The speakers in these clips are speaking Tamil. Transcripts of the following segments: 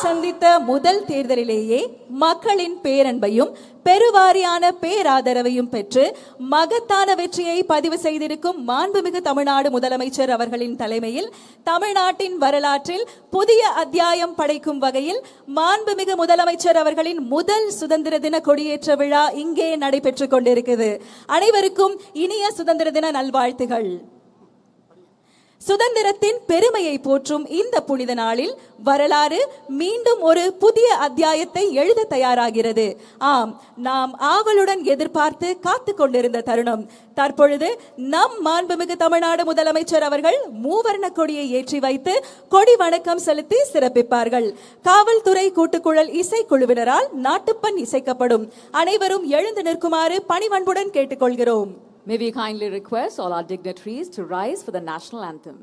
சந்தித்த முதல் தேர்தலிலேயே மக்களின் பேரன்பையும் பெருவாரியான பேராதரவையும் பெற்று மகத்தான வெற்றியை பதிவு செய்திருக்கும் மாண்புமிகு தமிழ்நாடு முதலமைச்சர் அவர்களின் தலைமையில் தமிழ்நாட்டின் வரலாற்றில் புதிய அத்தியாயம் படைக்கும் வகையில் மாண்புமிகு முதலமைச்சர் அவர்களின் முதல் சுதந்திர தின கொடியேற்ற விழா இங்கே நடைபெற்றுக் கொண்டிருக்கிறது. அனைவருக்கும் இனிய சுதந்திர தின நல்வாழ்த்துகள். சுதந்திரத்தின் பெருமையை போற்றும் இந்த புனித நாளில் வரலாறு மீண்டும் ஒரு புதிய அத்தியாயத்தை எழுத தயாராகிறது. ஆம், நாம் ஆவலுடன் எதிர்பார்த்து காத்து கொண்டிருந்த தருணம் தற்பொழுது நம் மாண்புமிகு தமிழ்நாடு முதலமைச்சர் அவர்கள் மூவர்ண கொடியை ஏற்றி வைத்து கொடி வணக்கம் செலுத்தி சிறப்பிப்பார்கள். காவல்துறை கூட்டுக்குழல் இசைக்குழுவினரால் நாட்டுப்பண் இசைக்கப்படும். அனைவரும் எழுந்து நிற்குமாறு பணிவன்புடன் கேட்டுக்கொள்கிறோம். May we kindly request all our dignitaries to rise for the national anthem.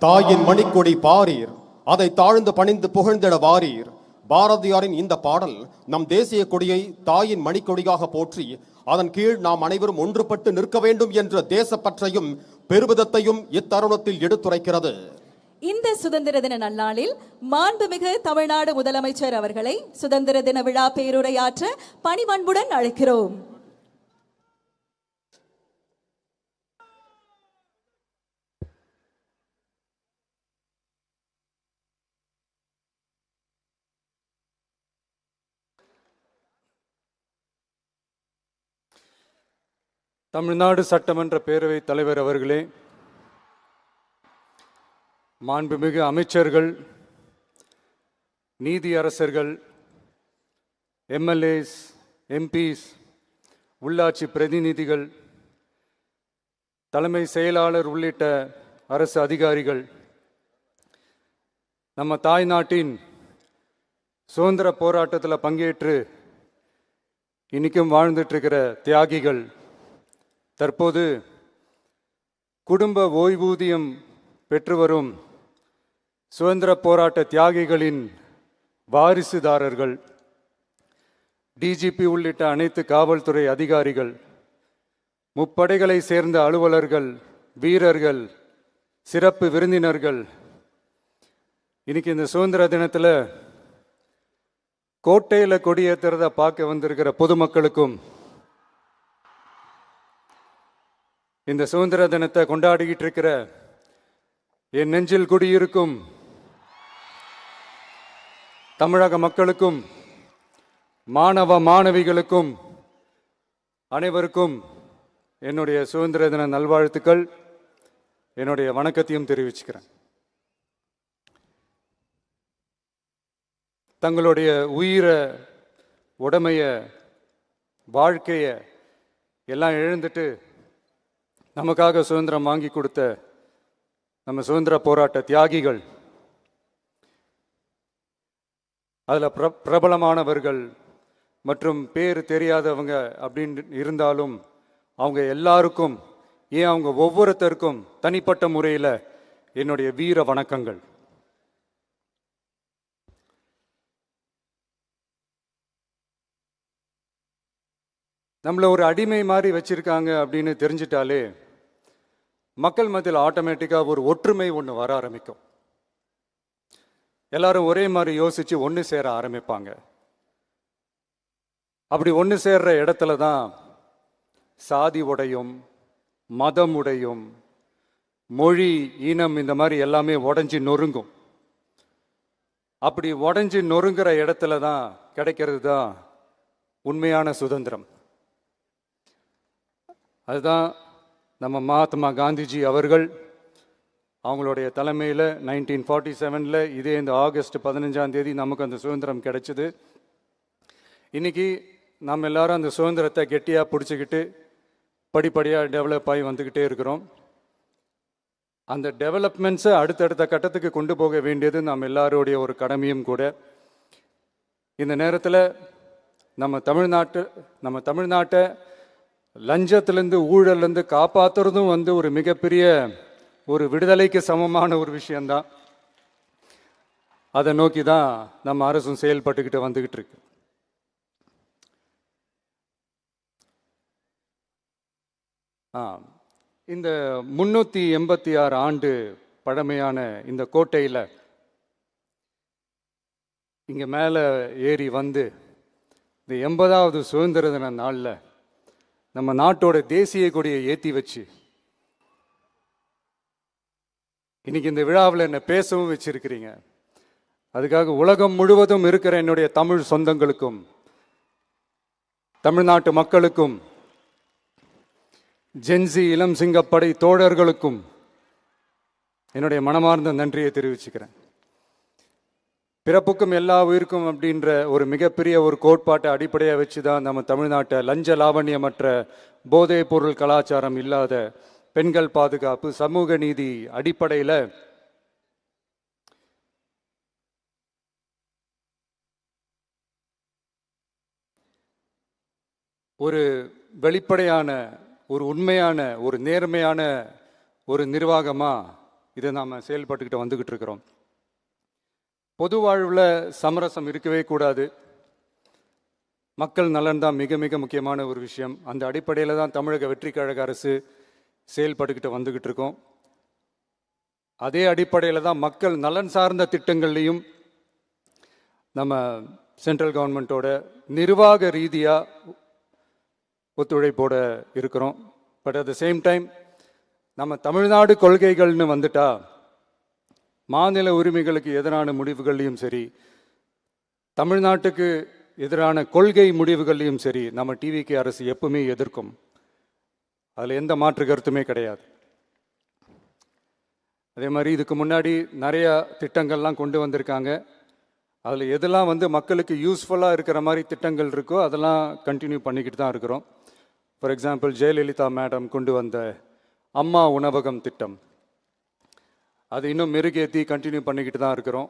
தாயின் மணிக்கொடி பாரீர், அதை தாழ்ந்து பணிந்து புகழ்ந்திட வாரீர். பாரதியாரின் இந்த பாடல் நம் தேசிய கொடியை தாயின் மணிக்கொடியாக போற்றி அதன் கீழ் நாம் அனைவரும் ஒன்றுபட்டு நிற்க வேண்டும் என்ற தேசப்பற்றையும் பெருமிதத்தையும் இத்தருணத்தில் எடுத்துரைக்கிறது. இந்த சுதந்திர தின நன்னாளில் மாண்புமிகு தமிழ்நாடு முதலமைச்சர் அவர்களை சுதந்திர தின விழா பேருரையாற்ற பணிவன்புடன் அழைக்கிறோம். தமிழ்நாடு சட்டமன்ற பேரவைத் தலைவர் அவர்களே, மாண்புமிகு அமைச்சர்கள், நீதியரசர்கள், எம்எல்ஏஸ், எம்பிஸ், உள்ளாட்சி பிரதிநிதிகள், தலைமை செயலாளர் உள்ளிட்ட அரசு அதிகாரிகள், நம்ம தாய்நாட்டின் சுதந்திர போராட்டத்தில் பங்கேற்று இன்னைக்கும் வாழ்ந்துட்டு இருக்கிற தியாகிகள், தற்போது குடும்ப ஓய்வூதியம் பெற்று வரும் சுதந்திர போராட்ட தியாகிகளின் வாரிசுதாரர்கள், டிஜிபி உள்ளிட்ட அனைத்து காவல்துறை அதிகாரிகள், முப்படைகளை சேர்ந்த அலுவலர்கள், வீரர்கள், சிறப்பு விருந்தினர்கள், இன்னைக்கு இந்த சுதந்திர தினத்தில் கோட்டையில் கொடியேற்றுறதை பார்க்க வந்திருக்கிற பொதுமக்களுக்கும், இந்த சுதந்திர தினத்தை கொண்டாடிக்கிட்டு இருக்கிற என் நெஞ்சில் குடியிருக்கும் தமிழக மக்களுக்கும், மாணவ மாணவிகளுக்கும் அனைவருக்கும் என்னுடைய சுதந்திர தின நல்வாழ்த்துக்கள், என்னுடைய வணக்கத்தையும் தெரிவிச்சுக்கிறேன். தங்களுடைய உயிரை, உடமைய, வாழ்க்கைய எல்லாம் இழந்துட்டு நமக்காக சுதந்திரம் வாங்கி கொடுத்த நம்ம சுதந்திர போராட்ட தியாகிகள், அதில் பிரபலமானவர்கள் மற்றும் பேர் தெரியாதவங்க அப்படின்னு இருந்தாலும் அவங்க எல்லாருக்கும், ஏன் அவங்க ஒவ்வொருத்தருக்கும் தனிப்பட்ட முறையில் என்னுடைய வீர வணக்கங்கள். நம்மளை ஒரு அடிமை மாதிரி வச்சிருக்காங்க அப்படின்னு தெரிஞ்சிட்டாலே மக்கள் மத்தியில் ஆட்டோமேட்டிக்காக ஒரு ஒற்றுமை ஒன்று வர ஆரம்பிக்கும். எல்லாரும் ஒரே மாதிரி யோசிச்சு ஒன்று சேர ஆரம்பிப்பாங்க. அப்படி ஒன்று சேர்ற இடத்துல தான் சாதி உடையும், மதம் உடையும், மொழி, இனம் இந்த மாதிரி எல்லாமே உடைஞ்சி நொறுங்கும். அப்படி உடைஞ்சி நொறுங்குற இடத்துல தான் கிடைக்கிறது தான் உண்மையான சுதந்திரம். அதுதான் நம்ம மகாத்மா காந்திஜி அவர்கள் அவங்களுடைய தலைமையில் 1947 இதே இந்த ஆகஸ்ட் 15ஆம் தேதி நமக்கு அந்த சுதந்திரம் கிடைச்சிது. இன்னைக்கு நம்ம எல்லாரும் அந்த சுதந்திரத்தை கெட்டியாக பிடிச்சிக்கிட்டு படிப்படியாக டெவலப் ஆகி வந்துக்கிட்டே இருக்கிறோம். அந்த டெவலப்மெண்ட்ஸை அடுத்தடுத்த கட்டத்துக்கு கொண்டு போக வேண்டியது நம்ம எல்லாருடைய ஒரு கடமையும் கூட. இந்த நேரத்தில் நம்ம தமிழ்நாட்டை லஞ்சத்திலேருந்து ஊழல்லேருந்து காப்பாற்றுறதும் ஒரு மிகப்பெரிய ஒரு விடுதலைக்கு சமமான ஒரு விஷயந்தான். அதை நோக்கி தான் நம்ம அரசும் செயல்பட்டுக்கிட்டு வந்துக்கிட்டு இருக்கு. இந்த 386 ஆண்டு பழமையான இந்த கோட்டையில் இங்கே மேலே ஏறி வந்து இந்த 80வது சுதந்திர தின நாளில் நம்ம நாட்டோட தேசிய கொடியை ஏற்றி வச்சு இன்னைக்கு இந்த விழாவில் என்னை பேசவும் வச்சிருக்கிறீங்க. அதுக்காக உலகம் முழுவதும் இருக்கிற என்னுடைய தமிழ் சொந்தங்களுக்கும் தமிழ்நாட்டு மக்களுக்கும் ஜென்சி இளம் சிங்கப்படை தோழர்களுக்கும் என்னுடைய மனமார்ந்த நன்றியை தெரிவிச்சுக்கிறேன். பிறப்புக்கும் எல்லா உயிருக்கும் அப்படின்ற ஒரு மிகப்பெரிய ஒரு கோட்பாட்டை அடிப்படையாக வச்சு தான் நம்ம தமிழ்நாட்டை லஞ்ச லாவண்யமற்ற போதைப் பொருள் கலாச்சாரம் இல்லாத பெண்கள் பாதுகாப்பு, சமூக நீதி அடிப்படையில் ஒரு வெளிப்படையான, ஒரு உண்மையான, ஒரு நேர்மையான ஒரு நிர்வாகமாக இதை நாம் செயல்பட்டுக்கிட்டு வந்துக்கிட்டு இருக்கிறோம். பொது வாழ்வில் சமரசம் இருக்கவே கூடாது. மக்கள் நலன் தான் மிக மிக முக்கியமான ஒரு விஷயம். அந்த அடிப்படையில் தான் தமிழக வெற்றிக் கழக அரசு செயல்பட்டுக்கிட்டு வந்துக்கிட்டு இருக்கோம். அதே அடிப்படையில் தான் மக்கள் நலன் சார்ந்த திட்டங்கள்லையும் நம்ம சென்ட்ரல் கவர்மெண்ட்டோட நிர்வாக ரீதியாக ஒத்துழைப்போடு இருக்கிறோம். But at the same time நம்ம தமிழ்நாடு கொள்கைகள்னு வந்துட்டா மாநில உரிமைகளுக்கு எதிரான முடிவுகள்லையும் சரி, தமிழ்நாட்டுக்கு எதிரான கொள்கை முடிவுகள்லையும் சரி நம்ம டிவிகே அரசு எப்பவுமே எதிர்க்கும். அதில் எந்த மாற்று கருத்துமே கிடையாது. அதே மாதிரி இதுக்கு முன்னாடி நிறையா திட்டங்கள்லாம் கொண்டு வந்திருக்காங்க. அதில் எதெல்லாம் மக்களுக்கு யூஸ்ஃபுல்லாக இருக்கிற மாதிரி திட்டங்கள் இருக்கோ அதெல்லாம் கண்டினியூ பண்ணிக்கிட்டு தான் இருக்கிறோம். ஃபார் எக்ஸாம்பிள், ஜெயலலிதா மேடம் கொண்டு வந்த அம்மா உணவகம் திட்டம், அது இன்னும் மெருகேற்றி கண்டினியூ பண்ணிக்கிட்டு தான் இருக்கிறோம்.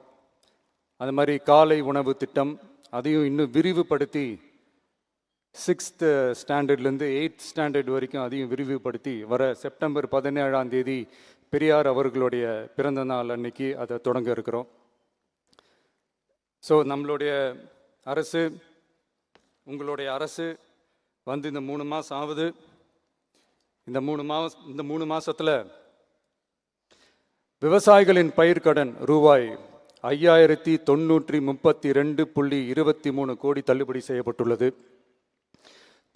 அது மாதிரி காலை உணவு திட்டம், அதையும் இன்னும் விரிவுபடுத்தி 6th ஸ்டாண்டர்ட்லேருந்து 8th ஸ்டாண்டர்ட் வரைக்கும் அதையும் விரிவுபடுத்தி வர செப்டம்பர் 17ஆம் தேதி பெரியார் அவர்களுடைய பிறந்த நாள் அன்னைக்கு அதை தொடங்க இருக்கிறோம். ஸோ நம்மளுடைய அரசு, உங்களுடைய அரசு இந்த 3 மாதம் ஆகுது. இந்த 3 மாதத்தில் விவசாயிகளின் பயிர்க்கடன் ரூபாய் 5932.23 கோடி தள்ளுபடி செய்யப்பட்டுள்ளது.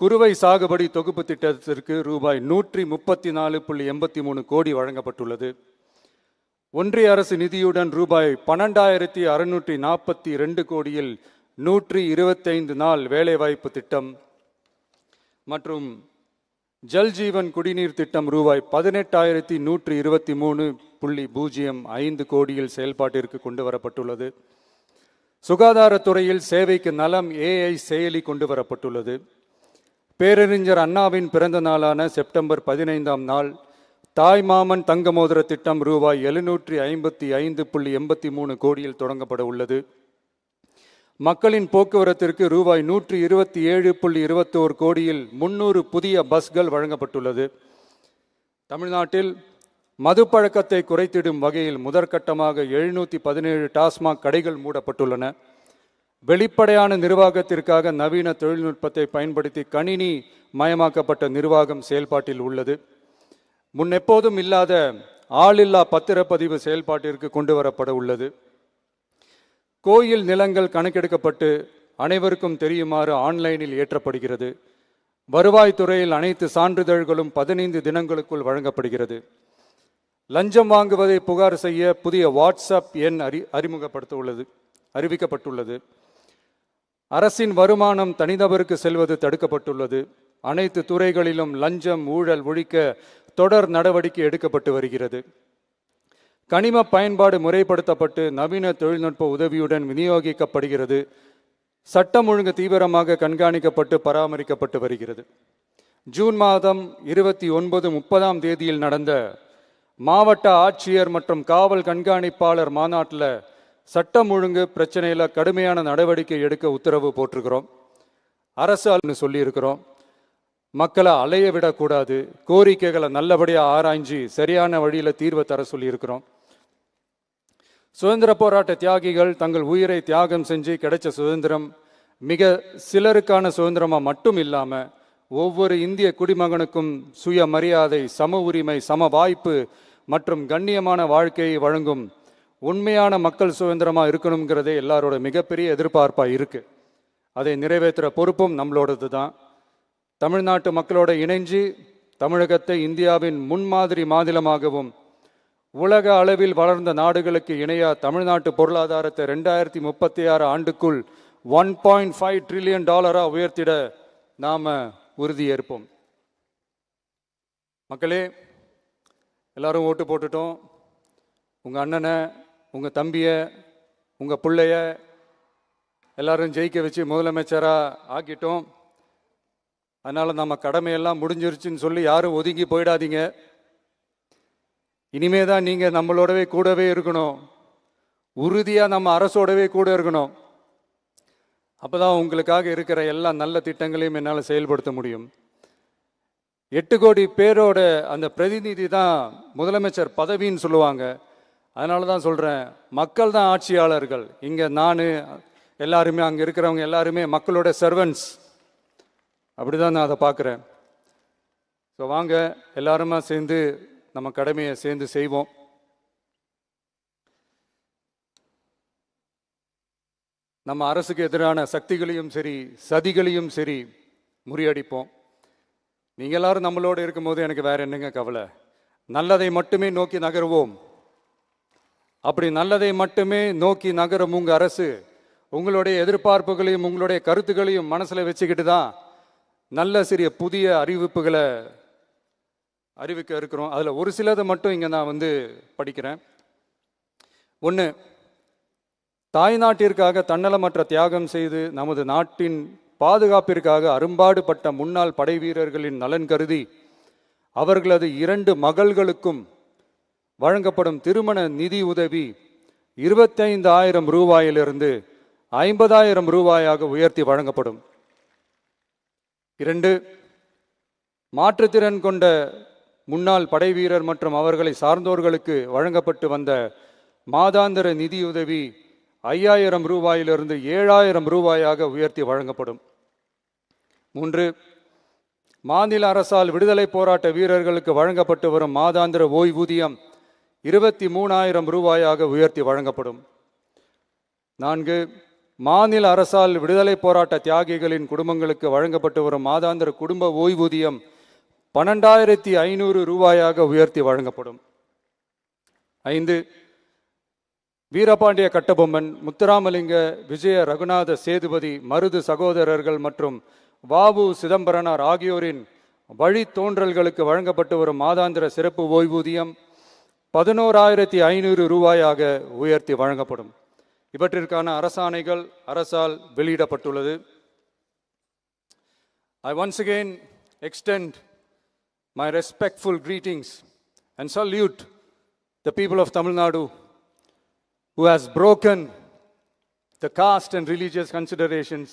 குறுவை சாகுபடி தொகுப்பு திட்டத்திற்கு ரூபாய் 134.83 கோடி வழங்கப்பட்டுள்ளது. ஒன்றிய அரசு நிதியுடன் ரூபாய் 12,642 கோடியில் 125 நாள் வேலைவாய்ப்பு திட்டம் மற்றும் ஜல் ஜீவன் குடிநீர் திட்டம் ரூபாய் 18,123.05 கோடியில் செயல்பாட்டிற்கு கொண்டு வரப்பட்டுள்ளது. சுகாதாரத்துறையில் சேவைக்கு நலம் AI செயலி கொண்டு வரப்பட்டுள்ளது. பேரறிஞர் அண்ணாவின் பிறந்த நாளான செப்டம்பர் 15ஆம் நாள் தாய்மாமன் தங்க மோதிர திட்டம் ரூபாய் 755.83 கோடியில் தொடங்கப்பட உள்ளது. மக்களின் போக்குவரத்திற்கு ரூபாய் 127.21 கோடியில் 300 புதிய பஸ்கள் வழங்கப்பட்டுள்ளது. தமிழ்நாட்டில் மது பழக்கத்தை குறைத்திடும் வகையில் முதற்கட்டமாக 717 டாஸ்மாக் கடைகள் மூடப்பட்டுள்ளன. வெளிப்படையான நிர்வாகத்திற்காக நவீன தொழில்நுட்பத்தை பயன்படுத்தி கணினி மயமாக்கப்பட்ட நிர்வாகம் செயல்பாட்டில் உள்ளது. முன்னெப்போதும் இல்லாத ஆளில்லா பத்திரப்பதிவு செயல்பாட்டிற்கு கொண்டு வரப்பட உள்ளது. கோயில் நிலங்கள் கணக்கெடுக்கப்பட்டு அனைவருக்கும் தெரியுமாறு ஆன்லைனில் ஏற்றப்படுகிறது. வருவாய்த்துறையில் அனைத்து சான்றிதழ்களும் 15 தினங்களுக்குள் வழங்கப்படுகிறது. லஞ்சம் வாங்குவதை புகார் செய்ய புதிய வாட்ஸ்அப் எண் அறிவிக்கப்பட்டுள்ளது. அரசின் வருமானம் தனிநபருக்கு செல்வது தடுக்கப்பட்டுள்ளது. அனைத்து துறைகளிலும் லஞ்சம் ஊழல் ஒழிக்க தொடர் நடவடிக்கை எடுக்கப்பட்டு வருகிறது. கனிம பயன்பாடு முறைப்படுத்தப்பட்டு நவீன தொழில்நுட்ப உதவியுடன் விநியோகிக்கப்படுகிறது. சட்டம் ஒழுங்கு தீவிரமாக கண்காணிக்கப்பட்டு பராமரிக்கப்பட்டு வருகிறது. ஜூன் மாதம் 29-30 தேதியில் நடந்த மாவட்ட ஆட்சியர் மற்றும் காவல் கண்காணிப்பாளர் மாநாட்டில் சட்டம் ஒழுங்கு பிரச்சனையில் கடுமையான நடவடிக்கை எடுக்க உத்தரவு போட்டிருக்கிறோம். அரசு சொல்லியிருக்கிறோம். மக்களை அலைய விடக்கூடாது, கோரிக்கைகளை நல்லபடியாக ஆராய்ஞ்சி சரியான வழியில் தீர்வை தர சொல்லியிருக்கிறோம். சுதந்திர போராட்ட தியாகிகள் தங்கள் உயிரை தியாகம் செஞ்சு கிடைச்ச சுதந்திரம் மிக சிலருக்கான சுதந்திரமாக மட்டும் இல்லாமல் ஒவ்வொரு இந்திய குடிமகனுக்கும் சுய மரியாதை, சம உரிமை, சம வாய்ப்பு மற்றும் கண்ணியமான வாழ்க்கையை வழங்கும் உண்மையான மக்கள் சுதந்திரமாக இருக்கணுங்கிறதே எல்லாரோட மிகப்பெரிய எதிர்பார்ப்பாக இருக்குது. அதை நிறைவேற்றுற பொறுப்பும் நம்மளோடது தான். தமிழ்நாட்டு மக்களோட இணைஞ்சு தமிழகத்தை இந்தியாவின் முன்மாதிரி மாநிலமாகவும் உலக அளவில் வளர்ந்த நாடுகளுக்கு இணையா தமிழ்நாட்டு பொருளாதாரத்தை 2036 ஆண்டுக்குள் $1.5 trillion உயர்த்திட நாம உறுதியேற்போம். மக்களே, எல்லாரும் ஓட்டு போட்டுட்டோம். உங்க அண்ணனை, உங்க தம்பிய, உங்க பிள்ளைய எல்லாரும் ஜெயிக்க வச்சு முதலமைச்சராக ஆக்கிட்டோம். அதனால் நம்ம கடமையெல்லாம் முடிஞ்சிருச்சுன்னு சொல்லி யாரும் ஒதுங்கி போயிடாதீங்க. இனிமே தான் நீங்கள் நம்மளோடவே கூடவே இருக்கணும். உறுதியாக நம்ம அரசோடவே கூட இருக்கணும். அப்போ தான் உங்களுக்காக இருக்கிற எல்லா நல்ல திட்டங்களையும் என்னால் செயல்படுத்த முடியும். 8 கோடி பேரோட அந்த பிரதிநிதி தான் முதலமைச்சர் பதவின்னு சொல்லுவாங்க. அதனால தான் சொல்கிறேன், மக்கள் தான் ஆட்சியாளர்கள். இங்கே நான் எல்லாருமே, அங்கே இருக்கிறவங்க எல்லாருமே மக்களோட சர்வன்ட்ஸ். அப்படி தான் நான் அதை பார்க்குறேன். ஸோ வாங்க எல்லாருமா சேர்ந்து நம்ம கடமையை சேர்ந்து செய்வோம். நம்ம அரசுக்கு எதிரான சக்திகளையும் சரி சதிகளையும் சரி முறியடிப்போம். நீங்கள் எல்லாரும் நம்மளோடு இருக்கும்போது எனக்கு வேற என்னங்க கவலை? நல்லதை மட்டுமே நோக்கி நகருவோம். அப்படி நல்லதை மட்டுமே நோக்கி நகரும் உங்கள் அரசு உங்களுடைய எதிர்பார்ப்புகளையும் உங்களுடைய கருத்துக்களையும் மனசில் வச்சுக்கிட்டு தான் நல்ல சிறிய புதிய அறிவிப்புகளை அறிவிக்க இருக்கிறோம். அதில் ஒரு சிலதை மட்டும் இங்கே நான் படிக்கிறேன். 1, தாய்நாட்டிற்காக தன்னலமற்ற தியாகம் செய்து நமது நாட்டின் பாதுகாப்பிற்காக அரும்பாடுபட்ட முன்னாள் படை வீரர்களின் நலன் கருதி அவர்களது 2 மகள்களுக்கும் வழங்கப்படும் திருமண நிதி உதவி 25,000 ரூபாயிலிருந்து 50,000 ரூபாயாக உயர்த்தி வழங்கப்படும். 2, மாற்றுத்திறன் கொண்ட முன்னாள் படை வீரர் மற்றும் அவர்களை சார்ந்தோர்களுக்கு வழங்கப்பட்டு வந்த மாதாந்திர நிதியுதவி 5,000 ரூபாயிலிருந்து 7,000 ரூபாயாக உயர்த்தி வழங்கப்படும். 3, மாநில அரசால் விடுதலை போராட்ட வீரர்களுக்கு வழங்கப்பட்டு வரும் மாதாந்திர ஓய்வூதியம் 23,000 ரூபாயாக உயர்த்தி வழங்கப்படும். 4, மாநில அரசால் விடுதலை போராட்ட தியாகிகளின் குடும்பங்களுக்கு வழங்கப்பட்டு வரும் மாதாந்திர குடும்ப ஓய்வூதியம் 12,500 ரூபாயாக உயர்த்தி வழங்கப்படும். 5, வீரபாண்டிய கட்டபொம்மன், முத்துராமலிங்க, விஜய ரகுநாத சேதுபதி, மருது சகோதரர்கள் மற்றும் வாவு சிதம்பரனார் ஆகியோரின் வழித்தோன்றல்களுக்கு வழங்கப்பட்டு வரும் மாதாந்திர சிறப்பு ஓய்வூதியம் 11,500 ரூபாயாக உயர்த்தி வழங்கப்படும். இவற்றிற்கான அரசாணைகள் அரசால் வெளியிடப்பட்டுள்ளது. I once again extend my respectful greetings and salute the people of Tamil Nadu who has broken the caste and religious considerations,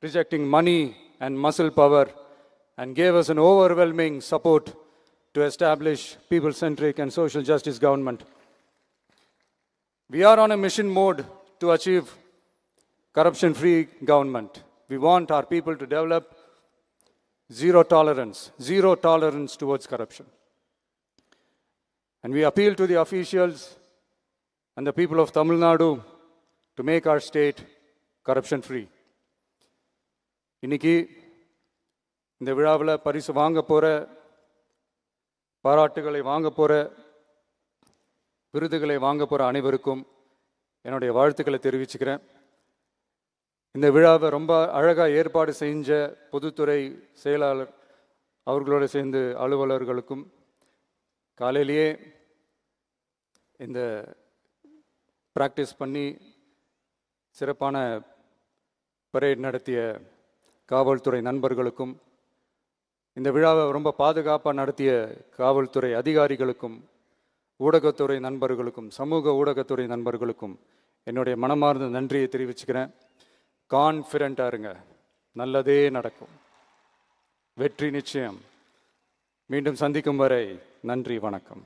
rejecting money and muscle power, and gave us an overwhelming support to establish people-centric and social justice government. We are on a mission mode to achieve corruption-free government. We want our people to develop zero tolerance towards corruption. And we appeal to the officials and the people of Tamil Nadu to make our state corruption free. இன்னைக்கு இந்த விழாவில் பரிசு வாங்க போகிற, பாராட்டுகளை வாங்க போகிற, விருதுகளை வாங்க போகிற அனைவருக்கும் என்னுடைய வாழ்த்துக்களை தெரிவிச்சுக்கிறேன். இந்த விழாவை ரொம்ப அழகாக ஏற்பாடு செஞ்ச பொதுத்துறை செயலாளர் அவர்களோடு சேர்ந்து அலுவலர்களுக்கும், காலையிலேயே இந்த ப்ராக்டிஸ் பண்ணி சிறப்பான பரேட் நடத்திய காவல்துறை நண்பர்களுக்கும், இந்த விழாவை ரொம்ப பாதுகாப்பாக நடத்திய காவல்துறை அதிகாரிகளுக்கும், ஊடகத்துறை நண்பர்களுக்கும், சமூக ஊடகத்துறை நண்பர்களுக்கும் என்னுடைய மனமார்ந்த நன்றியை தெரிவிச்சுக்கிறேன். கான்ஃபிடென்ட்டாக இருங்க, நல்லதே நடக்கும், வெற்றி நிச்சயம். மீண்டும் சந்திக்கும் வரை நன்றி, வணக்கம்.